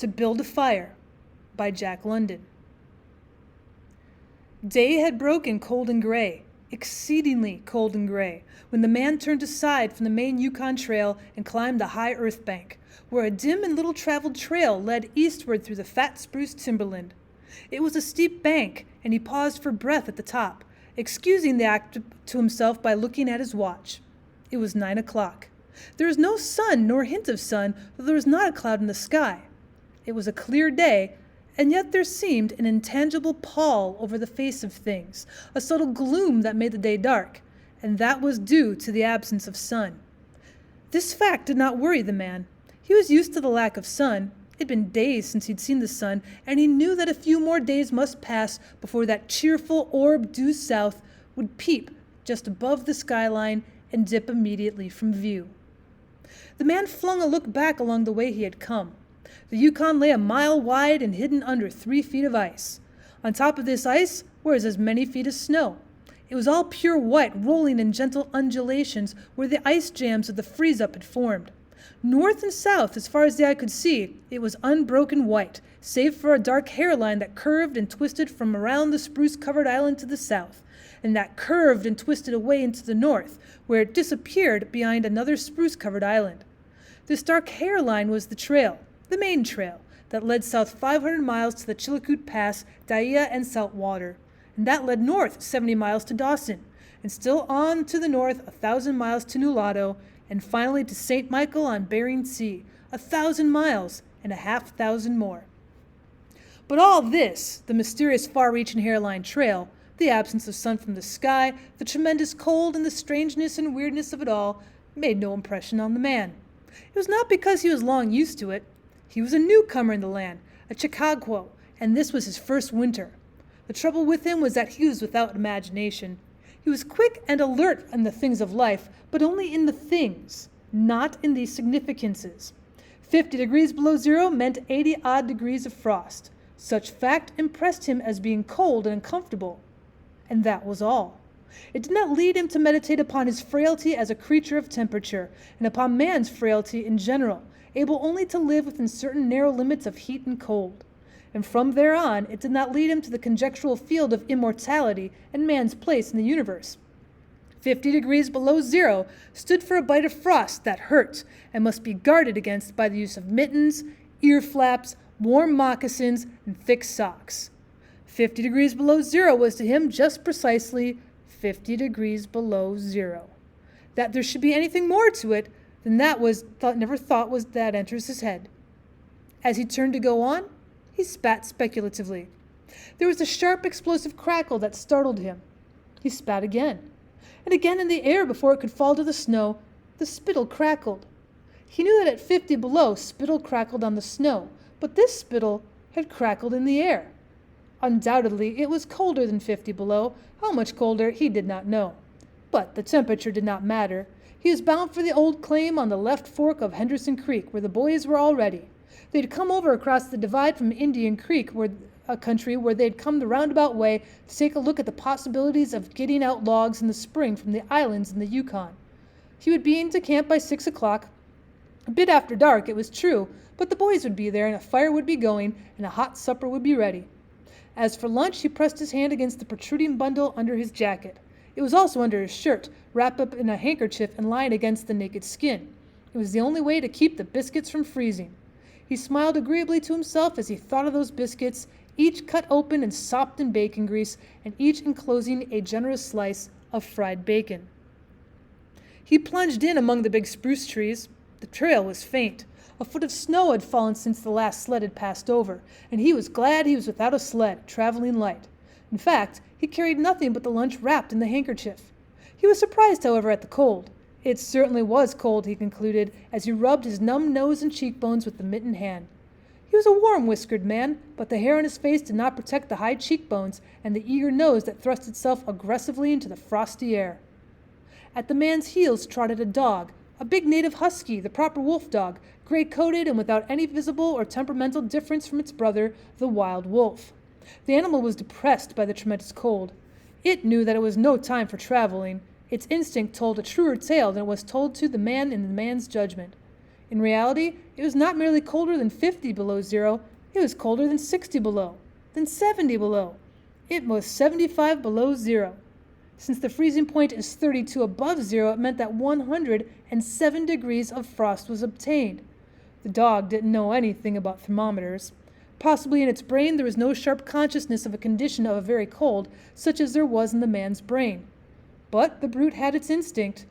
To Build a Fire by Jack London. Day had broken cold and gray, exceedingly cold and gray, when the man turned aside from the main Yukon Trail and climbed the high earth bank, where a dim and little-traveled trail led eastward through the fat spruce timberland. It was a steep bank, and he paused for breath at the top, excusing the act to himself by looking at his watch. It was 9 o'clock. There was no sun nor hint of sun, though there was not a cloud in the sky. It was a clear day, and yet there seemed an intangible pall over the face of things, a subtle gloom that made the day dark, and that was due to the absence of sun. This fact did not worry the man. He was used to the lack of sun. It had been days since he'd seen the sun, and he knew that a few more days must pass before that cheerful orb due south would peep just above the skyline and dip immediately from view. The man flung a look back along the way he had come. The Yukon lay a mile wide and hidden under 3 feet of ice. On top of this ice were as many feet of snow. It was all pure white, rolling in gentle undulations where the ice jams of the freeze-up had formed. North and south, as far as the eye could see, it was unbroken white, save for a dark hairline that curved and twisted from around the spruce-covered island to the south, and that curved and twisted away into the north, where it disappeared behind another spruce-covered island. This dark hairline was the trail, the main trail, that led south 500 miles to the Chilkoot Pass, Daia, and Saltwater, and that led north 70 miles to Dawson, and still on to the north 1,000 miles to Nulato, and finally to St. Michael on Bering Sea, 1,000 miles and a half thousand more. But all this, the mysterious far-reaching hairline trail, the absence of sun from the sky, the tremendous cold, and the strangeness and weirdness of it all, made no impression on the man. It was not because he was long used to it. He was a newcomer in the land, a Chicago, and this was his first winter. The trouble with him was that he was without imagination. He was quick and alert in the things of life, but only in the things, not in the significances. 50 degrees below zero meant 80-odd degrees of frost. Such fact impressed him as being cold and uncomfortable. And that was all. It did not lead him to meditate upon his frailty as a creature of temperature, and upon man's frailty in general, able only to live within certain narrow limits of heat and cold. And from there on, it did not lead him to the conjectural field of immortality and man's place in the universe. 50 degrees below zero stood for a bite of frost that hurt and must be guarded against by the use of mittens, ear flaps, warm moccasins, and thick socks. 50 degrees below zero was to him just precisely 50 degrees below zero. That there should be anything more to it than that never thought was that enters his head. As he turned to go on, he spat speculatively. There was a sharp, explosive crackle that startled him. He spat again, and again in the air before it could fall to the snow, the spittle crackled. He knew that at 50 below, spittle crackled on the snow, but this spittle had crackled in the air. Undoubtedly, it was colder than 50 below. How much colder, he did not know. But the temperature did not matter. He was bound for the old claim on the left fork of Henderson Creek, where the boys were already. They had come over across the divide from Indian Creek, a country where they had come the roundabout way to take a look at the possibilities of getting out logs in the spring from the islands in the Yukon. He would be into camp by 6 o'clock. A bit after dark, it was true, but the boys would be there, and a fire would be going, and a hot supper would be ready. As for lunch, he pressed his hand against the protruding bundle under his jacket. It was also under his shirt, wrapped up in a handkerchief and lying against the naked skin. It was the only way to keep the biscuits from freezing. He smiled agreeably to himself as he thought of those biscuits, each cut open and sopped in bacon grease, and each enclosing a generous slice of fried bacon. He plunged in among the big spruce trees. The trail was faint. A foot of snow had fallen since the last sled had passed over, and he was glad he was without a sled, traveling light. In fact, he carried nothing but the lunch wrapped in the handkerchief. He was surprised, however, at the cold. It certainly was cold, he concluded, as he rubbed his numb nose and cheekbones with the mittened hand. He was a warm-whiskered man, but the hair on his face did not protect the high cheekbones and the eager nose that thrust itself aggressively into the frosty air. At the man's heels trotted a dog, a big native husky, the proper wolf dog, gray-coated and without any visible or temperamental difference from its brother, the wild wolf. The animal was depressed by the tremendous cold. It knew that it was no time for traveling. Its instinct told a truer tale than it was told to the man in the man's judgment. In reality, it was not merely colder than 50 below zero, it was colder than 60 below, than 70 below. It was 75 below zero. Since the freezing point is 32 above zero, it meant that 107 degrees of frost was obtained. The dog didn't know anything about thermometers. Possibly in its brain there was no sharp consciousness of a condition of a very cold, such as there was in the man's brain. But the brute had its instinct.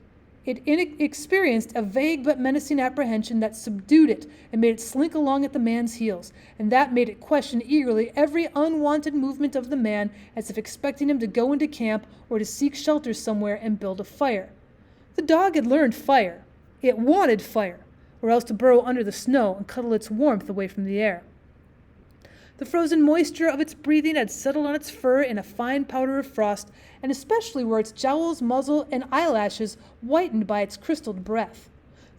It experienced a vague but menacing apprehension that subdued it and made it slink along at the man's heels, and that made it question eagerly every unwanted movement of the man, as if expecting him to go into camp or to seek shelter somewhere and build a fire. The dog had learned fire. It wanted fire, or else to burrow under the snow and cuddle its warmth away from the air. The frozen moisture of its breathing had settled on its fur in a fine powder of frost, and especially were its jowls, muzzle, and eyelashes whitened by its crystalled breath.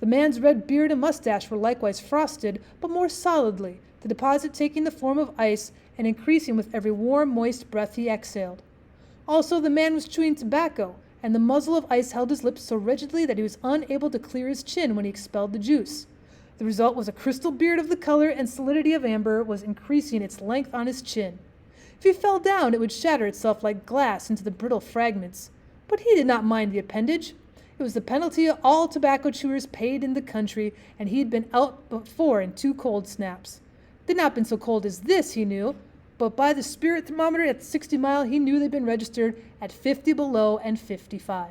The man's red beard and mustache were likewise frosted, but more solidly, the deposit taking the form of ice and increasing with every warm, moist breath he exhaled. Also, the man was chewing tobacco, and the muzzle of ice held his lips so rigidly that he was unable to clear his chin when he expelled the juice. The result was a crystal beard of the color and solidity of amber was increasing its length on his chin. If he fell down, it would shatter itself like glass into the brittle fragments. But he did not mind the appendage. It was the penalty all tobacco chewers paid in the country, and he had been out before in 2 cold snaps. They had not been so cold as this, he knew, but by the spirit thermometer at 60 mile, he knew they'd been registered at 50 below and 55.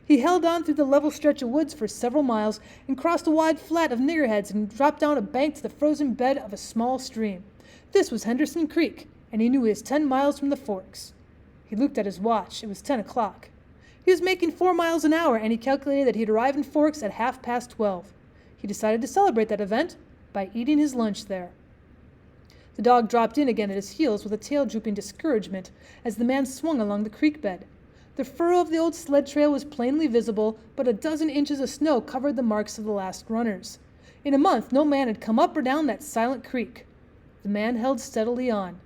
He held on through the level stretch of woods for several miles and crossed a wide flat of niggerheads and dropped down a bank to the frozen bed of a small stream. This was Henderson Creek, and he knew he was 10 miles from the forks. He looked at his watch. It was 10 o'clock. He was making 4 miles an hour, and he calculated that he'd arrive in Forks at 12:30. He decided to celebrate that event by eating his lunch there. The dog dropped in again at his heels with a tail drooping discouragement as the man swung along the creek bed. The furrow of the old sled trail was plainly visible, but a dozen inches of snow covered the marks of the last runners. In a month, no man had come up or down that silent creek. The man held steadily on.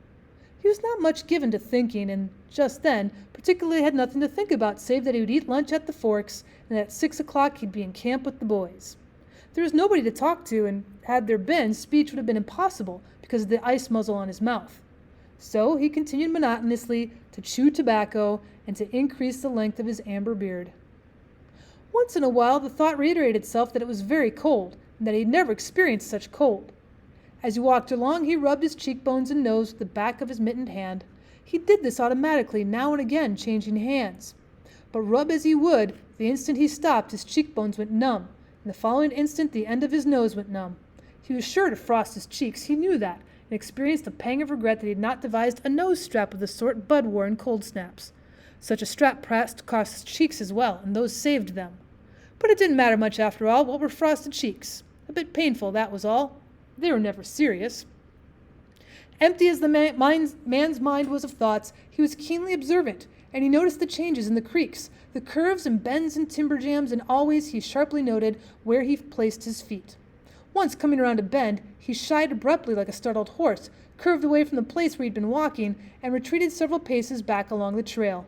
He was not much given to thinking, and just then particularly had nothing to think about save that he would eat lunch at the Forks, and that at 6 o'clock he'd be in camp with the boys. There was nobody to talk to, and had there been, speech would have been impossible because of the ice muzzle on his mouth. So he continued monotonously to chew tobacco and to increase the length of his amber beard. Once in a while the thought reiterated itself that it was very cold, and that he had never experienced such cold. As he walked along, he rubbed his cheekbones and nose with the back of his mittened hand. He did this automatically, now and again changing hands. But rub as he would, the instant he stopped, his cheekbones went numb, and the following instant the end of his nose went numb. He was sure to frost his cheeks, he knew that, and experienced a pang of regret that he had not devised a nose strap of the sort Bud wore in cold snaps. Such a strap pressed across his cheeks as well, and those saved them. But it didn't matter much after all. What were frosted cheeks? A bit painful, that was all. They were never serious. Empty as the man's mind was of thoughts, he was keenly observant, and he noticed the changes in the creeks, the curves and bends and timber jams, and always he sharply noted where he placed his feet. Once coming around a bend, he shied abruptly like a startled horse, curved away from the place where he'd been walking, and retreated several paces back along the trail.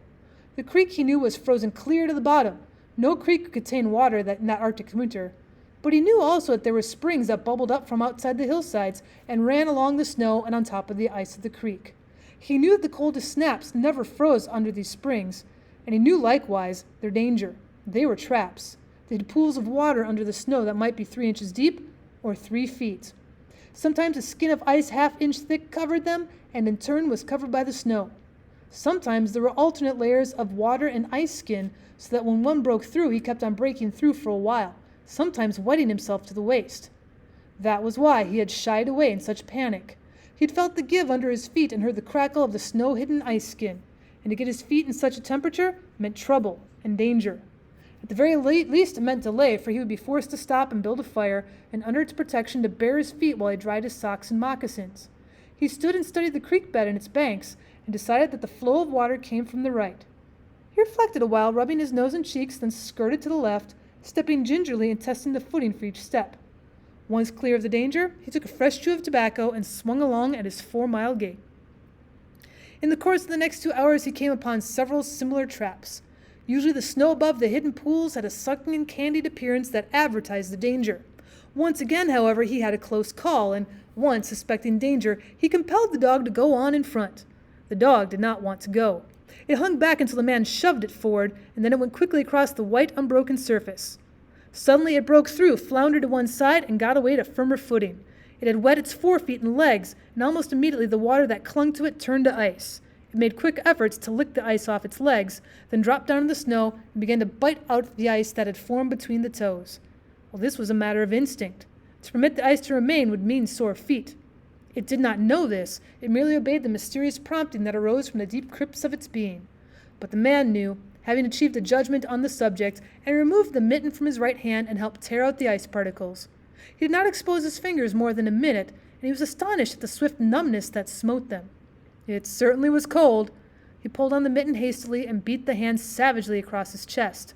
The creek, he knew, was frozen clear to the bottom. No creek could contain water in that Arctic winter. But he knew also that there were springs that bubbled up from outside the hillsides and ran along the snow and on top of the ice of the creek. He knew that the coldest snaps never froze under these springs, and he knew likewise their danger. They were traps. They had pools of water under the snow that might be 3 inches deep or 3 feet. Sometimes a skin of ice half-inch thick covered them, and in turn was covered by the snow. Sometimes there were alternate layers of water and ice skin, so that when one broke through, he kept on breaking through for a while, sometimes wetting himself to the waist. That was why he had shied away in such panic. He'd felt the give under his feet and heard the crackle of the snow-hidden ice skin, and to get his feet in such a temperature meant trouble and danger. At the very least it meant delay, for he would be forced to stop and build a fire, and under its protection to bare his feet while he dried his socks and moccasins. He stood and studied the creek bed and its banks, and decided that the flow of water came from the right. He reflected a while, rubbing his nose and cheeks, then skirted to the left, stepping gingerly and testing the footing for each step. Once clear of the danger, he took a fresh chew of tobacco and swung along at his 4-mile gait. In the course of the next 2 hours, he came upon several similar traps. Usually the snow above the hidden pools had a sucking and candied appearance that advertised the danger. Once again, however, he had a close call, and once, suspecting danger, he compelled the dog to go on in front. The dog did not want to go. It hung back until the man shoved it forward, and then it went quickly across the white, unbroken surface. Suddenly it broke through, floundered to one side, and got away to firmer footing. It had wet its forefeet and legs, and almost immediately the water that clung to it turned to ice. It made quick efforts to lick the ice off its legs, then dropped down in the snow and began to bite out the ice that had formed between the toes. Well, this was a matter of instinct. To permit the ice to remain would mean sore feet. It did not know this. It merely obeyed the mysterious prompting that arose from the deep crypts of its being. But the man knew, having achieved a judgment on the subject, and removed the mitten from his right hand and helped tear out the ice particles. He did not expose his fingers more than a minute, and he was astonished at the swift numbness that smote them. It certainly was cold. He pulled on the mitten hastily and beat the hand savagely across his chest.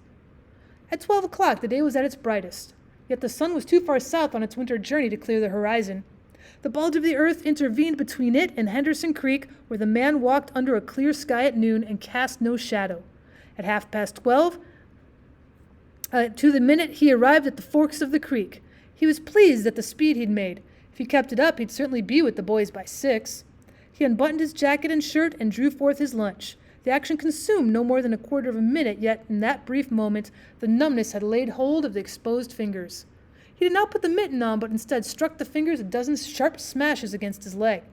At 12 o'clock the day was at its brightest, yet the sun was too far south on its winter journey to clear the horizon. The bulge of the earth intervened between it and Henderson Creek, where the man walked under a clear sky at noon and cast no shadow. At 12:30, to the minute, he arrived at the forks of the creek. He was pleased at the speed he'd made. If he kept it up, he'd certainly be with the boys by 6. He unbuttoned his jacket and shirt and drew forth his lunch. The action consumed no more than a quarter of a minute, yet in that brief moment the numbness had laid hold of the exposed fingers. He did not put the mitten on, but instead struck the fingers a dozen sharp smashes against his leg.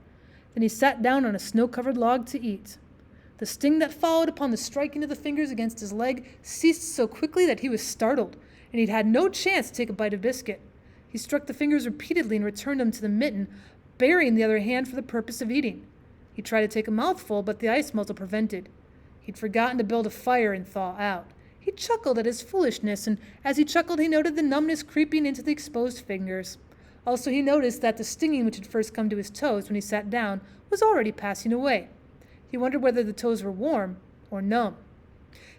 Then he sat down on a snow-covered log to eat. The sting that followed upon the striking of the fingers against his leg ceased so quickly that he was startled, and he'd had no chance to take a bite of biscuit. He struck the fingers repeatedly and returned them to the mitten, burying the other hand for the purpose of eating. He tried to take a mouthful, but the ice melted prevented. He'd forgotten to build a fire and thaw out. He chuckled at his foolishness, and as he chuckled he noted the numbness creeping into the exposed fingers. Also he noticed that the stinging which had first come to his toes when he sat down was already passing away. He wondered whether the toes were warm or numb.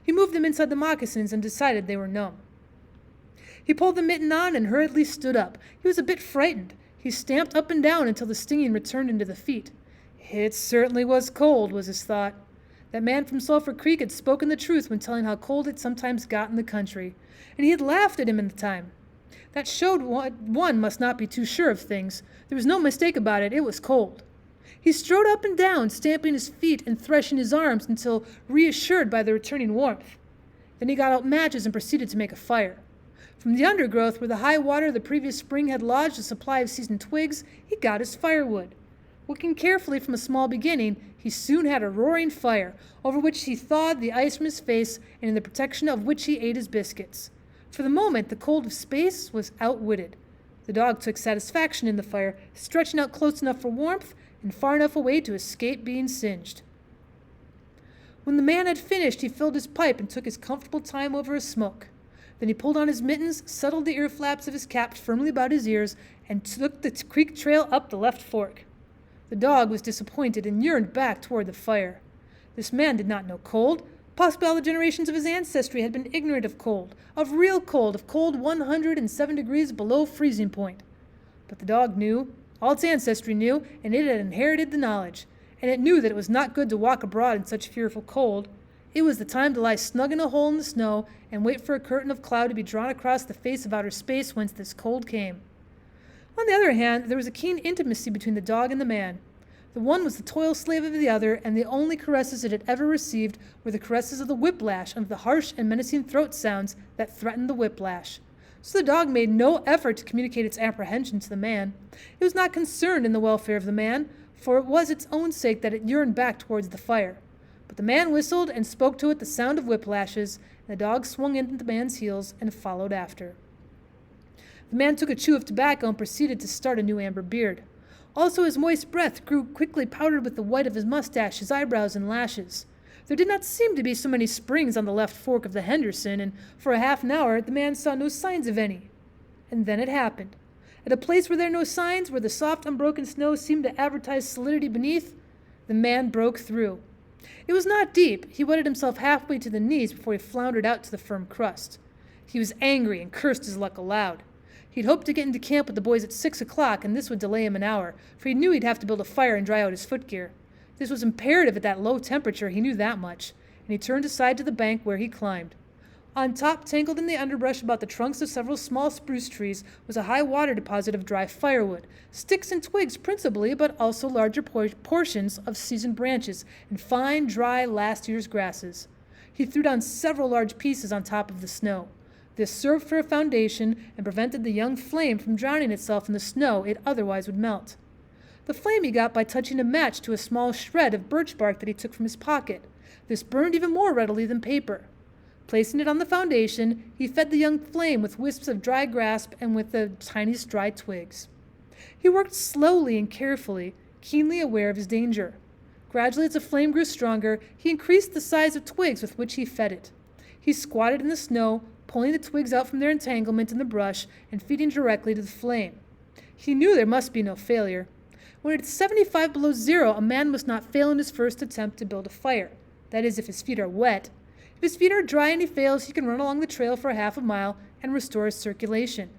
He moved them inside the moccasins and decided they were numb. He pulled the mitten on and hurriedly stood up. He was a bit frightened. He stamped up and down until the stinging returned into the feet. It certainly was cold, was his thought. That man from Sulphur Creek had spoken the truth when telling how cold it sometimes got in the country, and he had laughed at him in the time. That showed one must not be too sure of things. There was no mistake about it. It was cold. He strode up and down, stamping his feet and threshing his arms until reassured by the returning warmth. Then he got out matches and proceeded to make a fire. From the undergrowth, where the high water of the previous spring had lodged a supply of seasoned twigs, he got his firewood. Working carefully from a small beginning, he soon had a roaring fire, over which he thawed the ice from his face and in the protection of which he ate his biscuits. For the moment, the cold of space was outwitted. The dog took satisfaction in the fire, stretching out close enough for warmth and far enough away to escape being singed. When the man had finished, he filled his pipe and took his comfortable time over a smoke. Then he pulled on his mittens, settled the ear flaps of his cap firmly about his ears, and took the creek trail up the left fork. The dog was disappointed and yearned back toward the fire. This man did not know cold. Possibly all the generations of his ancestry had been ignorant of cold, of real cold, of cold 107 degrees below freezing point. But the dog knew, all its ancestry knew, and it had inherited the knowledge, and it knew that it was not good to walk abroad in such fearful cold. It was the time to lie snug in a hole in the snow and wait for a curtain of cloud to be drawn across the face of outer space whence this cold came. On the other hand, there was a keen intimacy between the dog and the man. The one was the toil slave of the other, and the only caresses it had ever received were the caresses of the whiplash under the harsh and menacing throat sounds that threatened the whiplash. So the dog made no effort to communicate its apprehension to the man. It was not concerned in the welfare of the man, for it was its own sake that it yearned back towards the fire. But the man whistled and spoke to it the sound of whiplashes, and the dog swung in at the man's heels and followed after. The man took a chew of tobacco and proceeded to start a new amber beard. Also his moist breath grew quickly powdered with the white of his mustache, his eyebrows, and lashes. There did not seem to be so many springs on the left fork of the Henderson, and for a half an hour the man saw no signs of any. And then it happened. At a place where there are no signs, where the soft, unbroken snow seemed to advertise solidity beneath, the man broke through. It was not deep. He wetted himself halfway to the knees before he floundered out to the firm crust. He was angry and cursed his luck aloud. He'd hoped to get into camp with the boys at 6 o'clock, and this would delay him an hour, for he knew he'd have to build a fire and dry out his footgear. This was imperative at that low temperature, he knew that much, and he turned aside to the bank where he climbed. On top, tangled in the underbrush about the trunks of several small spruce trees, was a high water deposit of dry firewood, sticks and twigs principally, but also larger portions of seasoned branches and fine, dry, last year's grasses. He threw down several large pieces on top of the snow. This served for a foundation and prevented the young flame from drowning itself in the snow it otherwise would melt. The flame he got by touching a match to a small shred of birch bark that he took from his pocket. This burned even more readily than paper. Placing it on the foundation, he fed the young flame with wisps of dry grass and with the tiniest dry twigs. He worked slowly and carefully, keenly aware of his danger. Gradually, as the flame grew stronger, he increased the size of twigs with which he fed it. He squatted in the snow, pulling the twigs out from their entanglement in the brush and feeding directly to the flame. He knew there must be no failure. When it's 75 below zero, a man must not fail in his first attempt to build a fire. That is, if his feet are wet. If his feet are dry and he fails, he can run along the trail for a half a mile and restore his circulation.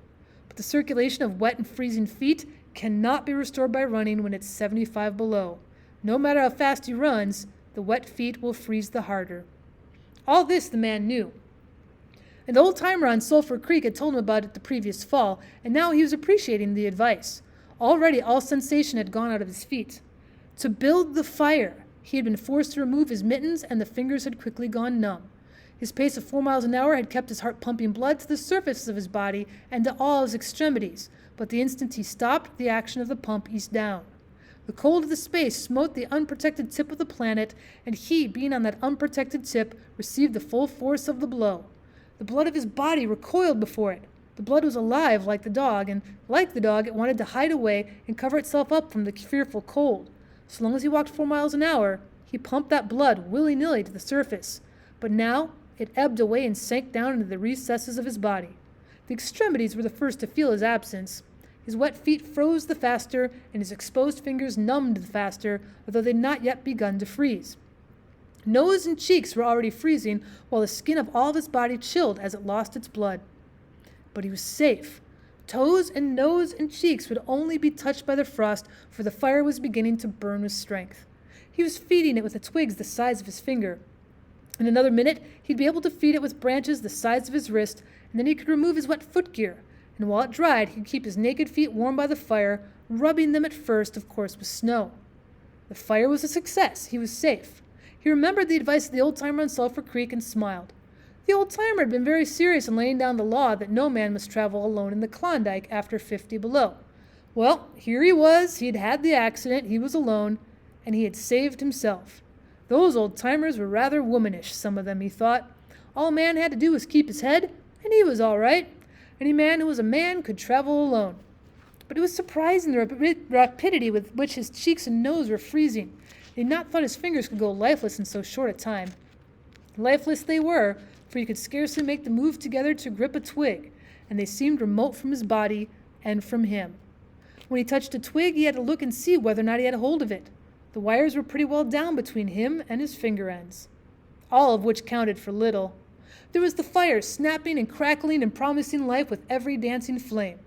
But the circulation of wet and freezing feet cannot be restored by running when it's 75 below. No matter how fast he runs, the wet feet will freeze the harder. All this the man knew. An old-timer on Sulphur Creek had told him about it the previous fall, and now he was appreciating the advice. Already all sensation had gone out of his feet. To build the fire, he had been forced to remove his mittens, and the fingers had quickly gone numb. His pace of 4 miles an hour had kept his heart pumping blood to the surface of his body and to all his extremities, but the instant he stopped, the action of the pump eased down. The cold of the space smote the unprotected tip of the planet, and he, being on that unprotected tip, received the full force of the blow. The blood of his body recoiled before it. The blood was alive like the dog, and like the dog, it wanted to hide away and cover itself up from the fearful cold. So long as he walked 4 miles an hour, he pumped that blood willy-nilly to the surface. But now it ebbed away and sank down into the recesses of his body. The extremities were the first to feel his absence. His wet feet froze the faster, and his exposed fingers numbed the faster, although they had not yet begun to freeze. Nose and cheeks were already freezing, while the skin of all of his body chilled as it lost its blood. But he was safe. Toes and nose and cheeks would only be touched by the frost, for the fire was beginning to burn with strength. He was feeding it with the twigs the size of his finger. In another minute, he'd be able to feed it with branches the size of his wrist, and then he could remove his wet footgear. And while it dried, he'd keep his naked feet warm by the fire, rubbing them at first, of course, with snow. The fire was a success. He was safe. He remembered the advice of the old-timer on Sulphur Creek and smiled. The old-timer had been very serious in laying down the law that no man must travel alone in the Klondike after 50 below. Well, here he was. He'd had the accident. He was alone, and he had saved himself. Those old-timers were rather womanish, some of them, he thought. All a man had to do was keep his head, and he was all right. Any man who was a man could travel alone. But it was surprising the rapidity with which his cheeks and nose were freezing. He had not thought his fingers could go lifeless in so short a time. Lifeless they were, for he could scarcely make the move together to grip a twig, and they seemed remote from his body and from him. When he touched a twig, he had to look and see whether or not he had a hold of it. The wires were pretty well down between him and his finger ends, all of which counted for little. There was the fire, snapping and crackling and promising life with every dancing flame.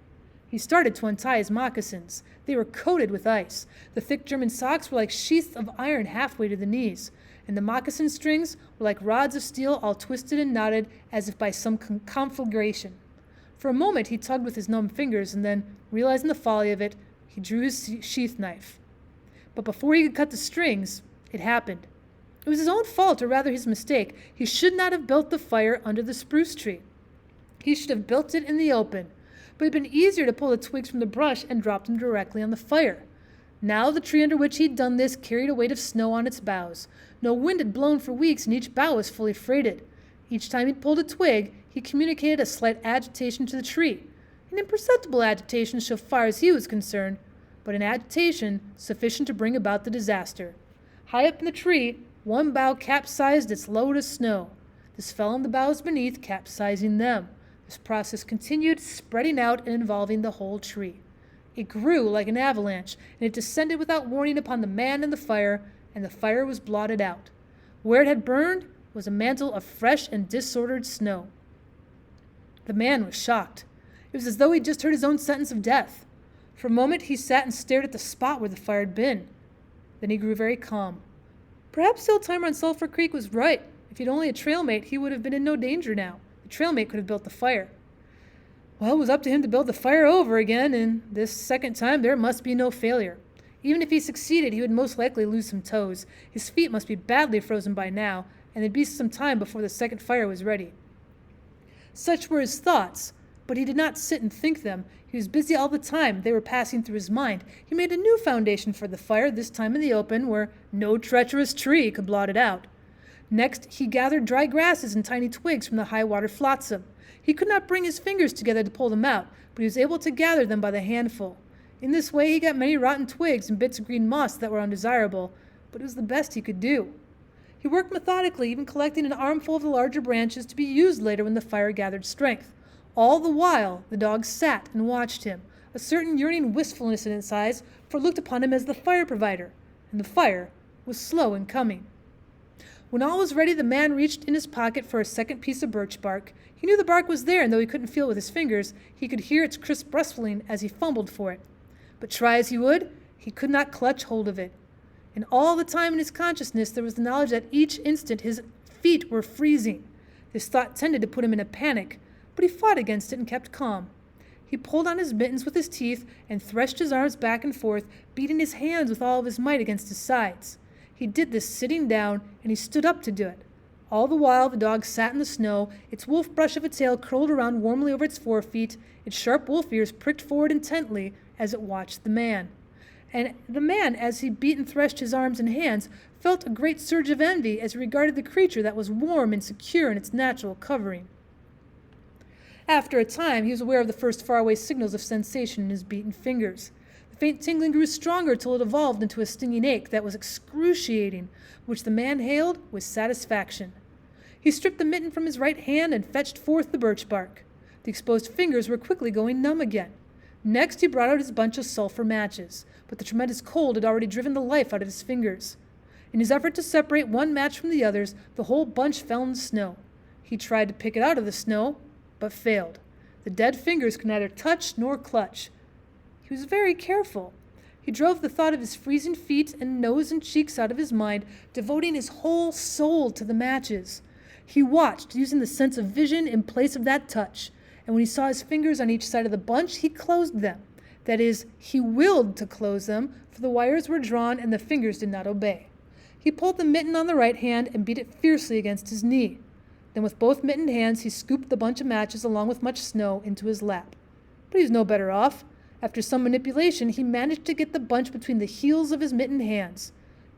He started to untie his moccasins. They were coated with ice. The thick German socks were like sheaths of iron halfway to the knees, and the moccasin strings were like rods of steel all twisted and knotted as if by some conflagration. For a moment he tugged with his numb fingers, and then, realizing the folly of it, he drew his sheath knife. But before he could cut the strings, it happened. It was his own fault, or rather his mistake. He should not have built the fire under the spruce tree. He should have built it in the open. But it had been easier to pull the twigs from the brush and drop them directly on the fire. Now the tree under which he had done this carried a weight of snow on its boughs. No wind had blown for weeks, and each bough was fully freighted. Each time he pulled a twig, he communicated a slight agitation to the tree. An imperceptible agitation so far as he was concerned, but an agitation sufficient to bring about the disaster. High up in the tree, one bough capsized its load of snow. This fell on the boughs beneath, capsizing them. This process continued, spreading out and involving the whole tree. It grew like an avalanche, and it descended without warning upon the man and the fire was blotted out. Where it had burned was a mantle of fresh and disordered snow. The man was shocked. It was as though he'd just heard his own sentence of death. For a moment he sat and stared at the spot where the fire had been. Then he grew very calm. Perhaps the old-timer on Sulphur Creek was right. If he'd only a trail mate, he would have been in no danger now. The trailmate could have built the fire. Well, it was up to him to build the fire over again, and this second time there must be no failure. Even if he succeeded, he would most likely lose some toes. His feet must be badly frozen by now, and there'd be some time before the second fire was ready. Such were his thoughts, but he did not sit and think them. He was busy all the time. They were passing through his mind. He made a new foundation for the fire, this time in the open, where no treacherous tree could blot it out. Next, he gathered dry grasses and tiny twigs from the high-water flotsam. He could not bring his fingers together to pull them out, but he was able to gather them by the handful. In this way, he got many rotten twigs and bits of green moss that were undesirable, but it was the best he could do. He worked methodically, even collecting an armful of the larger branches to be used later when the fire gathered strength. All the while, the dog sat and watched him, a certain yearning wistfulness in its eyes, for it looked upon him as the fire provider, and the fire was slow in coming. When all was ready, the man reached in his pocket for a second piece of birch bark. He knew the bark was there, and though he couldn't feel it with his fingers, he could hear its crisp rustling as he fumbled for it. But try as he would, he could not clutch hold of it. And all the time in his consciousness there was the knowledge that each instant his feet were freezing. This thought tended to put him in a panic, but he fought against it and kept calm. He pulled on his mittens with his teeth and threshed his arms back and forth, beating his hands with all of his might against his sides. He did this sitting down, and he stood up to do it. All the while the dog sat in the snow, its wolf brush of a tail curled around warmly over its forefeet, its sharp wolf ears pricked forward intently as it watched the man. And the man, as he beat and threshed his arms and hands, felt a great surge of envy as he regarded the creature that was warm and secure in its natural covering. After a time, he was aware of the first faraway signals of sensation in his beaten fingers. The faint tingling grew stronger till it evolved into a stinging ache that was excruciating, which the man hailed with satisfaction. He stripped the mitten from his right hand and fetched forth the birch bark. The exposed fingers were quickly going numb again. Next, he brought out his bunch of sulfur matches, but the tremendous cold had already driven the life out of his fingers. In his effort to separate one match from the others, the whole bunch fell in the snow. He tried to pick it out of the snow, but failed. The dead fingers could neither touch nor clutch. He was very careful. He drove the thought of his freezing feet and nose and cheeks out of his mind, devoting his whole soul to the matches. He watched, using the sense of vision in place of that touch, and when he saw his fingers on each side of the bunch, he closed them. That is, he willed to close them, for the wires were drawn and the fingers did not obey. He pulled the mitten on the right hand and beat it fiercely against his knee. Then with both mittened hands he scooped the bunch of matches along with much snow into his lap. But he was no better off. After some manipulation, he managed to get the bunch between the heels of his mittened hands.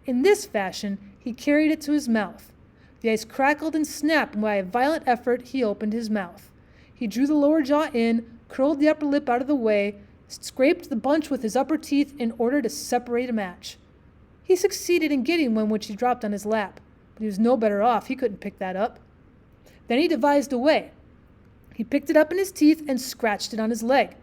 In this fashion, he carried it to his mouth. The ice crackled and snapped, and by a violent effort he opened his mouth. He drew the lower jaw in, curled the upper lip out of the way, scraped the bunch with his upper teeth in order to separate a match. He succeeded in getting one which he dropped on his lap, but he was no better off. He couldn't pick that up. Then he devised a way. He picked it up in his teeth and scratched it on his leg.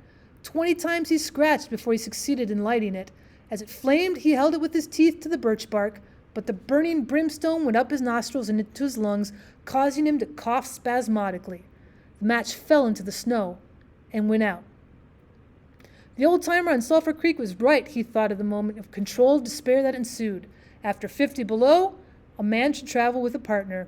20 times he scratched before he succeeded in lighting it. As it flamed, he held it with his teeth to the birch bark, but the burning brimstone went up his nostrils and into his lungs, causing him to cough spasmodically. The match fell into the snow and went out. The old-timer on Sulphur Creek was right, he thought at the moment of controlled despair that ensued. After 50 below, a man should travel with a partner.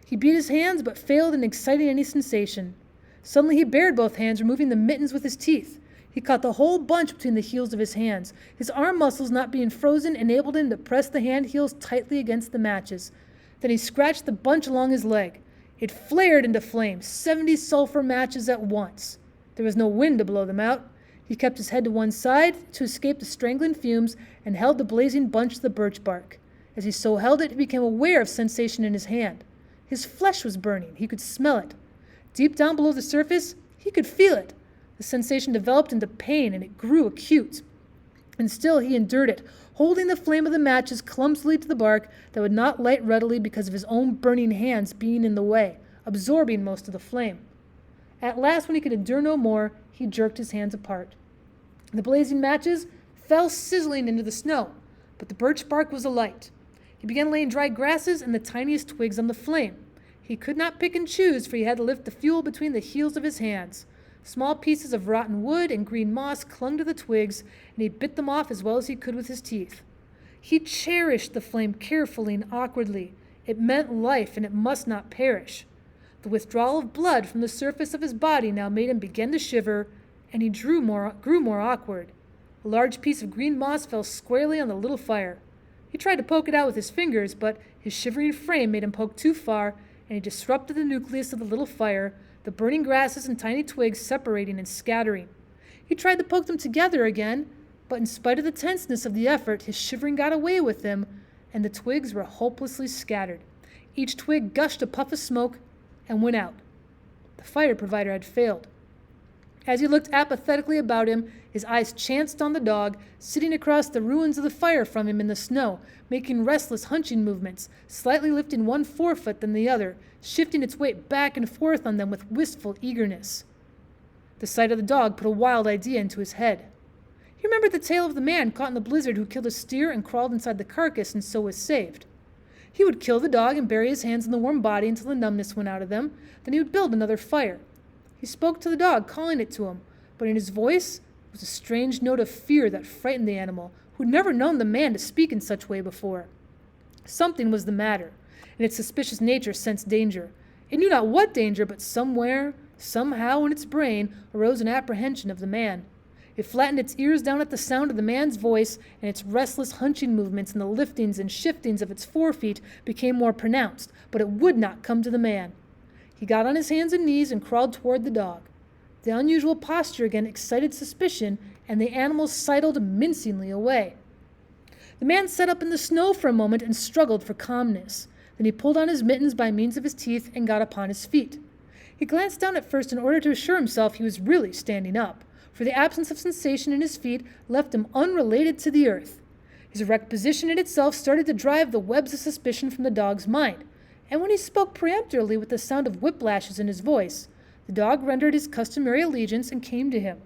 He beat his hands, but failed in exciting any sensation. Suddenly he bared both hands, removing the mittens with his teeth. He caught the whole bunch between the heels of his hands. His arm muscles, not being frozen, enabled him to press the hand heels tightly against the matches. Then he scratched the bunch along his leg. It flared into flame, 70 sulfur matches at once. There was no wind to blow them out. He kept his head to one side to escape the strangling fumes and held the blazing bunch to the birch bark. As he so held it, he became aware of sensation in his hand. His flesh was burning. He could smell it. Deep down below the surface, he could feel it. The sensation developed into pain, and it grew acute. And still he endured it, holding the flame of the matches clumsily to the bark that would not light readily because of his own burning hands being in the way, absorbing most of the flame. At last, when he could endure no more, he jerked his hands apart. The blazing matches fell sizzling into the snow, but the birch bark was alight. He began laying dry grasses and the tiniest twigs on the flame. He could not pick and choose, for he had to lift the fuel between the heels of his hands. Small pieces of rotten wood and green moss clung to the twigs, and he bit them off as well as he could with his teeth. He cherished the flame carefully and awkwardly. It meant life, and it must not perish. The withdrawal of blood from the surface of his body now made him begin to shiver, and he grew more awkward. A large piece of green moss fell squarely on the little fire. He tried to poke it out with his fingers, but his shivering frame made him poke too far, and he disrupted the nucleus of the little fire, the burning grasses and tiny twigs separating and scattering. He tried to poke them together again, but in spite of the tenseness of the effort, his shivering got away with him, and the twigs were hopelessly scattered. Each twig gushed a puff of smoke and went out. The fire provider had failed. As he looked apathetically about him, his eyes chanced on the dog, sitting across the ruins of the fire from him in the snow, making restless hunching movements, slightly lifting one forefoot then the other, shifting its weight back and forth on them with wistful eagerness. The sight of the dog put a wild idea into his head. He remembered the tale of the man caught in the blizzard who killed a steer and crawled inside the carcass and so was saved. He would kill the dog and bury his hands in the warm body until the numbness went out of them. Then he would build another fire. He spoke to the dog, calling it to him, but in his voice was a strange note of fear that frightened the animal, who had never known the man to speak in such way before. Something was the matter, and its suspicious nature sensed danger. It knew not what danger, but somewhere, somehow in its brain arose an apprehension of the man. It flattened its ears down at the sound of the man's voice, and its restless hunching movements and the liftings and shiftings of its forefeet became more pronounced, but it would not come to the man. He got on his hands and knees and crawled toward the dog. The unusual posture again excited suspicion, and the animal sidled mincingly away. The man sat up in the snow for a moment and struggled for calmness. Then he pulled on his mittens by means of his teeth and got upon his feet. He glanced down at first in order to assure himself he was really standing up, for the absence of sensation in his feet left him unrelated to the earth. His erect position in itself started to drive the webs of suspicion from the dog's mind, and when he spoke peremptorily with the sound of whiplashes in his voice, the dog rendered his customary allegiance and came to him.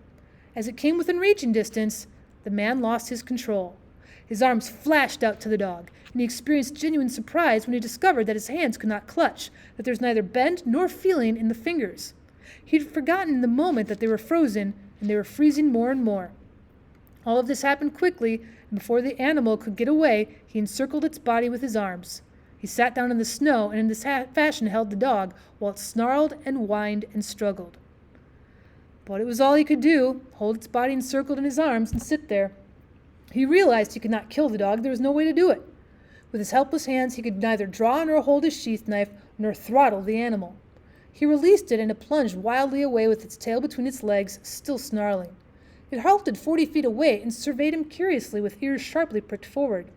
As it came within reaching distance, the man lost his control. His arms flashed out to the dog, and he experienced genuine surprise when he discovered that his hands could not clutch, that there was neither bend nor feeling in the fingers. He had forgotten in the moment that they were frozen, and they were freezing more and more. All of this happened quickly, and before the animal could get away, he encircled its body with his arms. He sat down in the snow and in this fashion held the dog, while it snarled and whined and struggled. But it was all he could do, hold its body encircled in his arms and sit there. He realized he could not kill the dog. There was no way to do it. With his helpless hands, he could neither draw nor hold his sheath knife, nor throttle the animal. He released it, and it plunged wildly away with its tail between its legs, still snarling. It halted 40 feet away and surveyed him curiously with ears sharply pricked forward.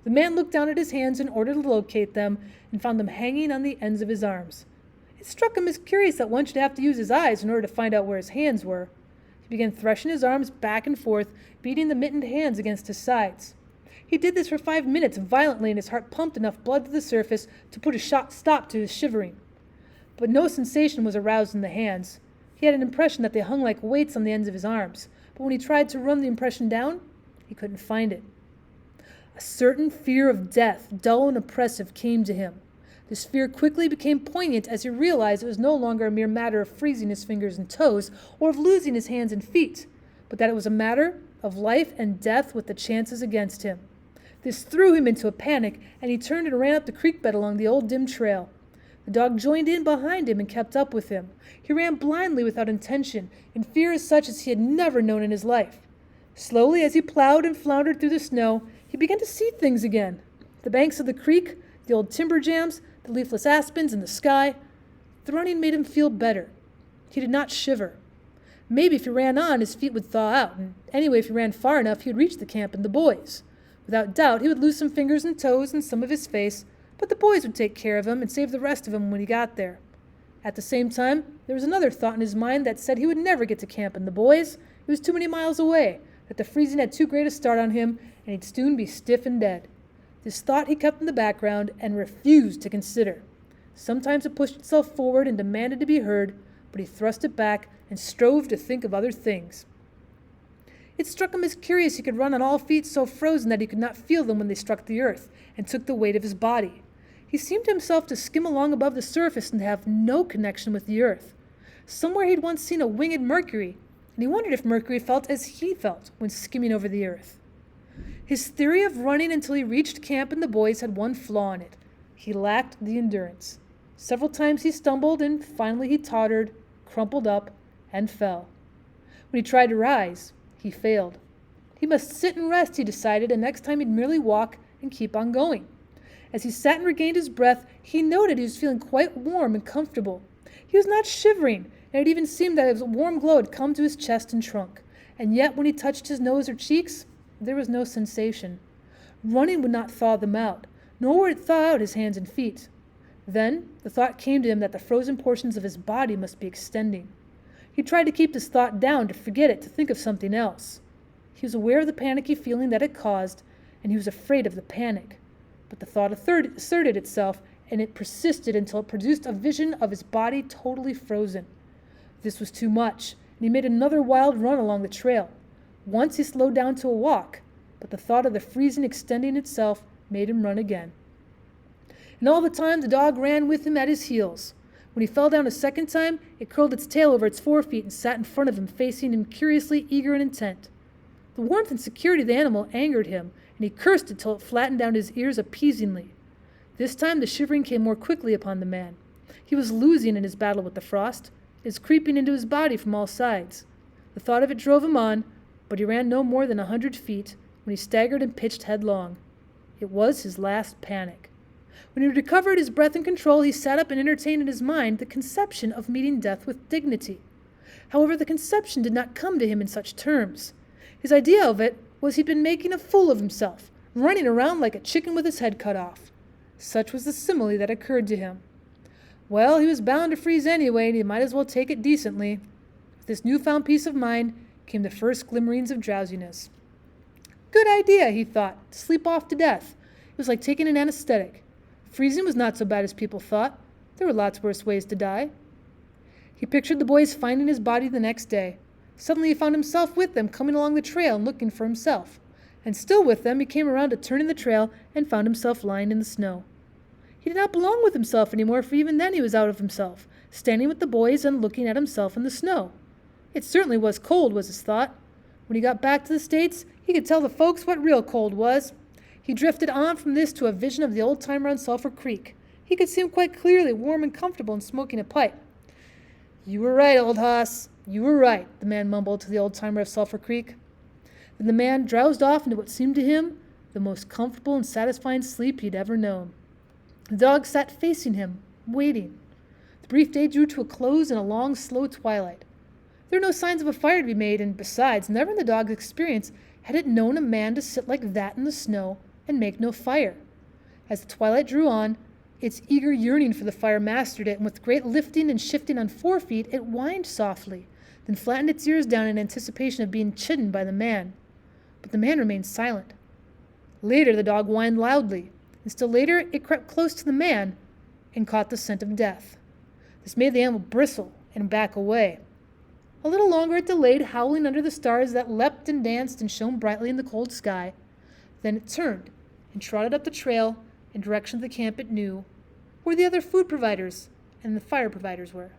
The man looked down at his hands in order to locate them and found them hanging on the ends of his arms. It struck him as curious that one should have to use his eyes in order to find out where his hands were. He began threshing his arms back and forth, beating the mittened hands against his sides. He did this for 5 minutes violently, and his heart pumped enough blood to the surface to put a stop to his shivering. But no sensation was aroused in the hands. He had an impression that they hung like weights on the ends of his arms, but when he tried to run the impression down, he couldn't find it. A certain fear of death, dull and oppressive, came to him. This fear quickly became poignant as he realized it was no longer a mere matter of freezing his fingers and toes or of losing his hands and feet, but that it was a matter of life and death with the chances against him. This threw him into a panic, and he turned and ran up the creek bed along the old dim trail. The dog joined in behind him and kept up with him. He ran blindly without intention, in fear as such as he had never known in his life. Slowly, as he plowed and floundered through the snow, he began to see things again. The banks of the creek, the old timber jams, the leafless aspens, and the sky. The running made him feel better. He did not shiver. Maybe if he ran on, his feet would thaw out, and anyway, if he ran far enough, he would reach the camp and the boys. Without doubt, he would lose some fingers and toes and some of his face, but the boys would take care of him and save the rest of him when he got there. At the same time, there was another thought in his mind that said he would never get to camp and the boys. It was too many miles away, that the freezing had too great a start on him, and he'd soon be stiff and dead. This thought he kept in the background and refused to consider. Sometimes it pushed itself forward and demanded to be heard, but he thrust it back and strove to think of other things. It struck him as curious he could run on all feet so frozen that he could not feel them when they struck the earth and took the weight of his body. He seemed to himself to skim along above the surface and to have no connection with the earth. Somewhere he'd once seen a winged Mercury, and he wondered if Mercury felt as he felt when skimming over the earth. His theory of running until he reached camp and the boys had one flaw in it. He lacked the endurance. Several times he stumbled, and finally he tottered, crumpled up, and fell. When he tried to rise, he failed. He must sit and rest, he decided, and next time he'd merely walk and keep on going. As he sat and regained his breath, he noted he was feeling quite warm and comfortable. He was not shivering, and it even seemed that a warm glow had come to his chest and trunk. And yet when he touched his nose or cheeks, there was no sensation. Running would not thaw them out, nor would it thaw out his hands and feet. Then the thought came to him that the frozen portions of his body must be extending. He tried to keep this thought down, to forget it, to think of something else. He was aware of the panicky feeling that it caused, and he was afraid of the panic. But the thought asserted itself, and it persisted until it produced a vision of his body totally frozen. This was too much, and he made another wild run along the trail. Once he slowed down to a walk, but the thought of the freezing extending itself made him run again. And all the time the dog ran with him at his heels. When he fell down a second time, it curled its tail over its forefeet and sat in front of him, facing him curiously, eager and intent. The warmth and security of the animal angered him, and he cursed it till it flattened down his ears appeasingly. This time the shivering came more quickly upon the man. He was losing in his battle with the frost. It was creeping into his body from all sides. The thought of it drove him on, but he ran no more than 100 feet when he staggered and pitched headlong. It was his last panic. When he recovered his breath and control, he sat up and entertained in his mind the conception of meeting death with dignity. However, the conception did not come to him in such terms. His idea of it was he'd been making a fool of himself, running around like a chicken with his head cut off. Such was the simile that occurred to him. Well, he was bound to freeze anyway, and he might as well take it decently. With this newfound peace of mind came the first glimmerings of drowsiness. Good idea, he thought, to sleep off to death. It was like taking an anesthetic. Freezing was not so bad as people thought. There were lots worse ways to die. He pictured the boys finding his body the next day. Suddenly he found himself with them, coming along the trail and looking for himself. And still with them, he came around a turn in the trail and found himself lying in the snow. He did not belong with himself anymore, for even then he was out of himself, standing with the boys and looking at himself in the snow. It certainly was cold, was his thought. When he got back to the States, he could tell the folks what real cold was. He drifted on from this to a vision of the old timer on Sulphur Creek. He could see him quite clearly, warm and comfortable and smoking a pipe. "You were right, old hoss. You were right," the man mumbled to the old timer of Sulphur Creek. Then the man drowsed off into what seemed to him the most comfortable and satisfying sleep he'd ever known. The dog sat facing him, waiting. The brief day drew to a close in a long, slow twilight. There were no signs of a fire to be made, and besides, never in the dog's experience had it known a man to sit like that in the snow and make no fire. As the twilight drew on, its eager yearning for the fire mastered it, and with great lifting and shifting on 4 feet, it whined softly, then flattened its ears down in anticipation of being chidden by the man. But the man remained silent. Later the dog whined loudly, and still later it crept close to the man and caught the scent of death. This made the animal bristle and back away. A little longer it delayed, howling under the stars that leapt and danced and shone brightly in the cold sky. Then it turned and trotted up the trail in direction of the camp it knew, where the other food providers and the fire providers were.